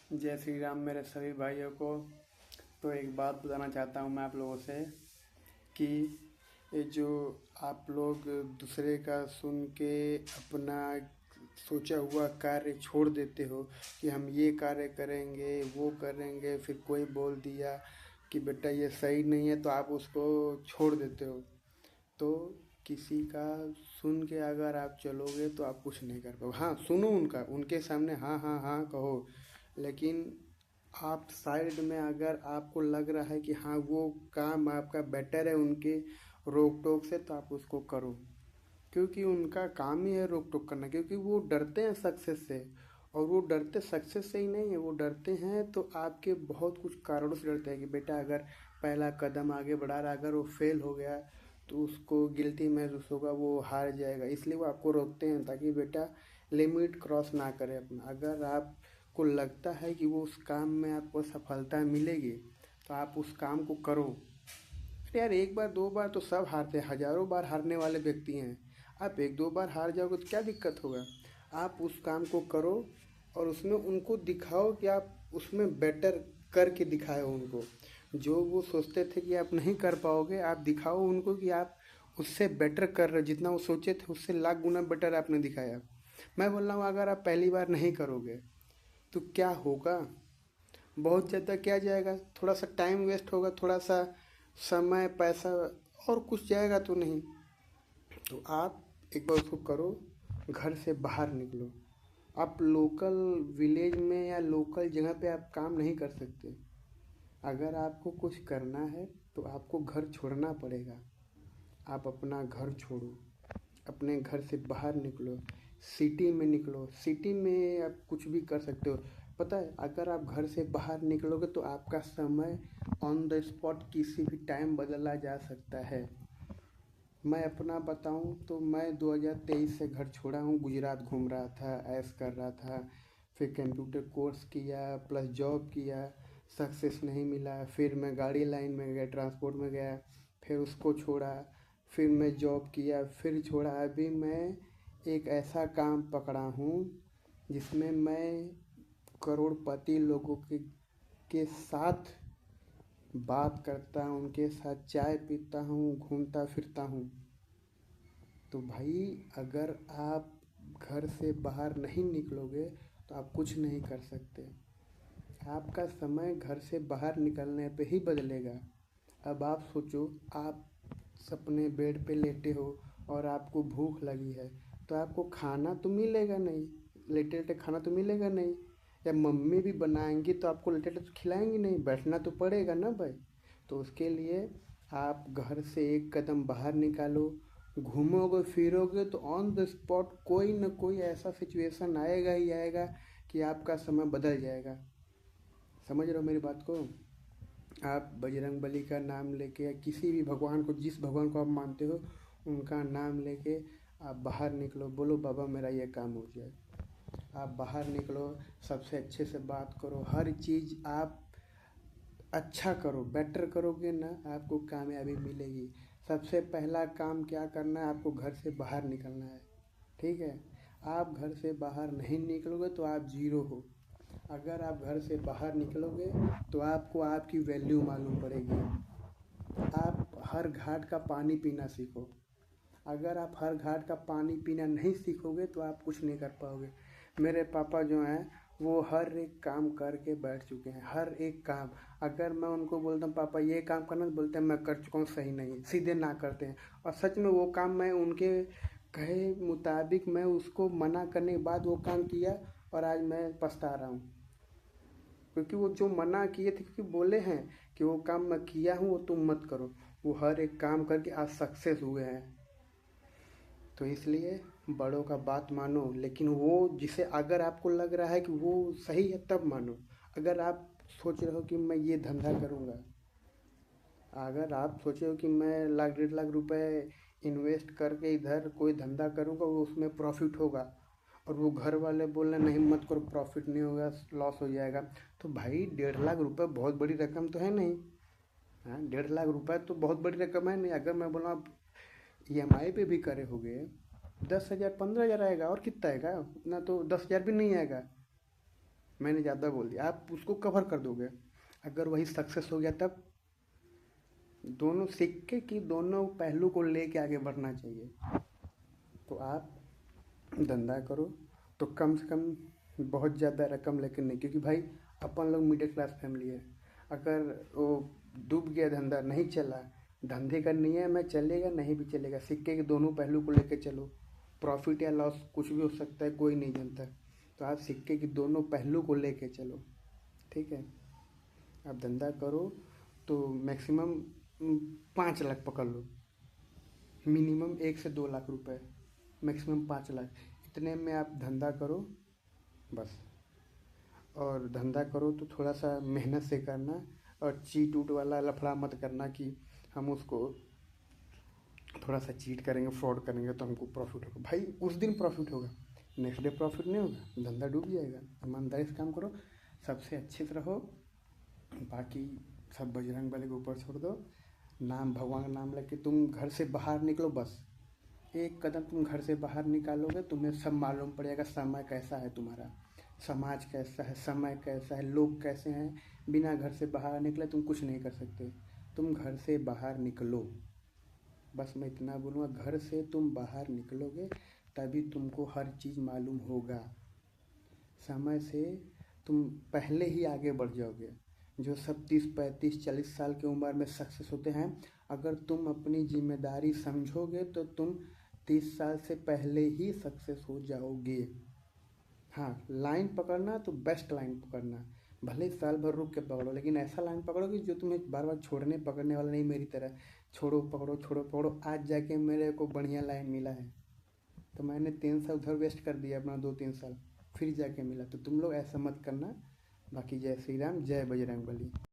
जय श्री राम मेरे सभी भाइयों को। तो एक बात बताना चाहता हूँ मैं आप लोगों से कि ये जो आप लोग दूसरे का सुन के अपना सोचा हुआ कार्य छोड़ देते हो कि हम ये कार्य करेंगे वो करेंगे, फिर कोई बोल दिया कि बेटा ये सही नहीं है तो आप उसको छोड़ देते हो। तो किसी का सुन के अगर आप चलोगे तो आप कुछ नहीं कर पाओगे। हाँ, सुनो उनका, उनके सामने हाँ हाँ हाँ कहो, लेकिन आप साइड में अगर आपको लग रहा है कि हाँ वो काम आपका बेटर है उनके रोक टोक से, तो आप उसको करो। क्योंकि उनका काम ही है रोक टोक करना, क्योंकि वो डरते हैं सक्सेस से। और वो डरते सक्सेस से ही नहीं है, वो डरते हैं तो आपके बहुत कुछ कारणों से डरते हैं कि बेटा अगर पहला कदम आगे बढ़ा रहा, अगर वो फेल हो गया तो उसको गिल्टी महसूस होगा, वो हार जाएगा। इसलिए वो आपको रोकते हैं ताकि बेटा लिमिट क्रॉस ना करे अपना। अगर आपको लगता है कि वो उस काम में आपको सफलता मिलेगी तो आप उस काम को करो। अरे यार, एक बार दो बार तो सब हारते हैं, हजारों बार हारने वाले व्यक्ति हैं। आप एक दो बार हार जाओगे तो क्या दिक्कत होगा। आप उस काम को करो और उसमें उनको दिखाओ कि आप उसमें बेटर करके दिखाए उनको। जो वो सोचते थे कि आप नहीं कर पाओगे, आप दिखाओ उनको कि आप उससे बेटर कर रहे हो। जितना वो सोचे थे उससे लाख गुना बेटर आपने दिखाया। मैं बोल रहा हूँ अगर आप पहली बार नहीं करोगे तो क्या होगा। बहुत ज़्यादा क्या जाएगा, थोड़ा सा टाइम वेस्ट होगा, थोड़ा सा समय पैसा, और कुछ जाएगा तो नहीं। तो आप एक बार उसको करो, घर से बाहर निकलो। आप लोकल विलेज में या लोकल जगह पे आप काम नहीं कर सकते। अगर आपको कुछ करना है तो आपको घर छोड़ना पड़ेगा। आप अपना घर छोड़ो, अपने घर से बाहर निकलो, सिटी में निकलो। सिटी में आप कुछ भी कर सकते हो। पता है, अगर आप घर से बाहर निकलोगे तो आपका समय ऑन द स्पॉट किसी भी टाइम बदला जा सकता है। मैं अपना बताऊं तो मैं 2023 से घर छोड़ा हूं, गुजरात घूम रहा था, ऐश कर रहा था। फिर कंप्यूटर कोर्स किया, प्लस जॉब किया, सक्सेस नहीं मिला। फिर मैं गाड़ी लाइन में गया, ट्रांसपोर्ट में गया, फिर उसको छोड़ा। फिर मैं जॉब किया, फिर छोड़ा। अभी मैं एक ऐसा काम पकड़ा हूँ जिसमें मैं करोड़पति लोगों के साथ बात करता हूँ, उनके साथ चाय पीता हूँ, घूमता फिरता हूँ। तो भाई, अगर आप घर से बाहर नहीं निकलोगे तो आप कुछ नहीं कर सकते। आपका समय घर से बाहर निकलने पे ही बदलेगा। अब आप सोचो, आप अपने बेड पे लेटे हो और आपको भूख लगी है, तो आपको खाना तो मिलेगा नहीं, लेटे लेटे खाना तो मिलेगा नहीं। या मम्मी भी बनाएंगी तो आपको लेटे लेटे तो खिलाएंगी नहीं, बैठना तो पड़ेगा ना भाई। तो उसके लिए आप घर से एक कदम बाहर निकालो, घूमोगे फिरोगे तो ऑन द स्पॉट कोई ना कोई ऐसा सिचुएशन आएगा ही आएगा कि आपका समय बदल जाएगा। समझ रहे हो मेरी बात को। आप बजरंग बली का नाम लेके या किसी भी भगवान को, जिस भगवान को आप मानते हो उनका नाम लेके आप बाहर निकलो, बोलो बाबा मेरा ये काम हो जाए। आप बाहर निकलो, सबसे अच्छे से बात करो, हर चीज़ आप अच्छा करो, बेटर करोगे ना, आपको कामयाबी मिलेगी। सबसे पहला काम क्या करना है, आपको घर से बाहर निकलना है। ठीक है। आप घर से बाहर नहीं निकलोगे तो आप ज़ीरो हो। अगर आप घर से बाहर निकलोगे तो आपको आपकी वैल्यू मालूम पड़ेगी। आप हर घाट का पानी पीना सीखो। अगर आप हर घाट का पानी पीना नहीं सीखोगे तो आप कुछ नहीं कर पाओगे। मेरे पापा जो हैं वो हर एक काम करके बैठ चुके हैं, हर एक काम। अगर मैं उनको बोलता हूँ पापा ये काम करना, तो बोलते हैं मैं कर चुका हूँ, सही नहीं है, सीधे ना करते हैं। और सच में वो काम मैं उनके कहे मुताबिक मैं उसको मना करने के बाद वो काम किया, और आज मैं पछता रहा हूँ। क्योंकि वो जो मना किए थे, क्योंकि बोले हैं कि वो काम मैं किया हूँ वो तुम मत करो, वो हर एक काम करके आज सक्सेस हुए हैं। तो इसलिए बड़ों का बात मानो, लेकिन वो जिसे अगर आपको लग रहा है कि वो सही है तब मानो। अगर आप सोच रहे हो कि मैं ये धंधा करूँगा, अगर आप सोचे हो कि मैं लाख 1.5 लाख रुपए इन्वेस्ट करके इधर कोई धंधा करूँगा, वो उसमें प्रॉफिट होगा, और वो घर वाले बोल रहे नहीं मत करो, प्रॉफिट नहीं होगा, लॉस हो जाएगा, तो भाई 1.5 लाख रुपए बहुत बड़ी रकम तो है नहीं। हाँ, 1.5 लाख रुपए तो बहुत बड़ी रकम है नहीं। अगर मैं बोला आप EMI पे भी करे होगे, 10,000 15,000 आएगा, और कितना आएगा, उतना तो 10,000 भी नहीं आएगा। मैंने ज़्यादा बोल दिया, आप उसको कवर कर दोगे। अगर वही सक्सेस हो गया तब दोनों सिक्के की दोनों पहलू को लेके आगे बढ़ना चाहिए। तो आप धंधा करो तो कम से कम बहुत ज़्यादा रकम लेकर नहीं, क्योंकि भाई अपन लोग मिडिल क्लास फैमिली है। अगर वो डूब गया धंधा नहीं चला, धंधे का नियम है चलेगा नहीं भी चलेगा, सिक्के के दोनों पहलू को लेकर चलो। प्रॉफिट या लॉस कुछ भी हो सकता है, कोई नहीं जानता। तो आप सिक्के के दोनों पहलू को लेकर चलो, ठीक है। आप धंधा करो तो मैक्सिमम 5 लाख पकड़ लो, मिनिमम 1 से 2 लाख रुपए, मैक्सिमम 5 लाख, इतने में आप धंधा करो बस। और धंधा करो तो थोड़ा सा मेहनत से करना, और चीट उट वाला लफड़ा मत करना कि हम उसको थोड़ा सा चीट करेंगे, फ्रॉड करेंगे तो हमको प्रॉफिट होगा। भाई उस दिन प्रॉफिट होगा, नेक्स्ट डे प्रॉफिट नहीं होगा, धंधा डूब जाएगा। ईमानदारी से काम करो, सबसे अच्छे से रहो, बाकी सब बजरंग बली के ऊपर छोड़ दो। नाम, भगवान का नाम लेके तुम घर से बाहर निकलो बस। एक कदम तुम घर से बाहर निकालोगे, तुम्हें सब मालूम पड़ेगा, समय कैसा है तुम्हारा, समाज कैसा है, समय कैसा है, लोग कैसे हैं। बिना घर से बाहर निकले तुम कुछ नहीं कर सकते। तुम घर से बाहर निकलो, बस मैं इतना बोलूँगा, घर से तुम बाहर निकलोगे तभी तुमको हर चीज़ मालूम होगा। समय से तुम पहले ही आगे बढ़ जाओगे। जो सब 30 35 40 साल की उम्र में सक्सेस होते हैं, अगर तुम अपनी जिम्मेदारी समझोगे तो तुम 30 साल से पहले ही सक्सेस हो जाओगे। हाँ, लाइन पकड़ना तो बेस्ट लाइन पकड़ना, भले ही साल भर रुक के पकड़ो, लेकिन ऐसा लाइन पकड़ो कि जो तुम्हें बार बार छोड़ने पकड़ने वाला नहीं, मेरी तरह छोड़ो पकड़ो छोड़ो पकड़ो। आज जाके मेरे को बढ़िया लाइन मिला है, तो मैंने 3 साल उधर वेस्ट कर दिया अपना, 2 3 साल, फिर जाके मिला। तो तुम लोग ऐसा मत करना। बाकी जय श्री राम, जय बजरंग बली।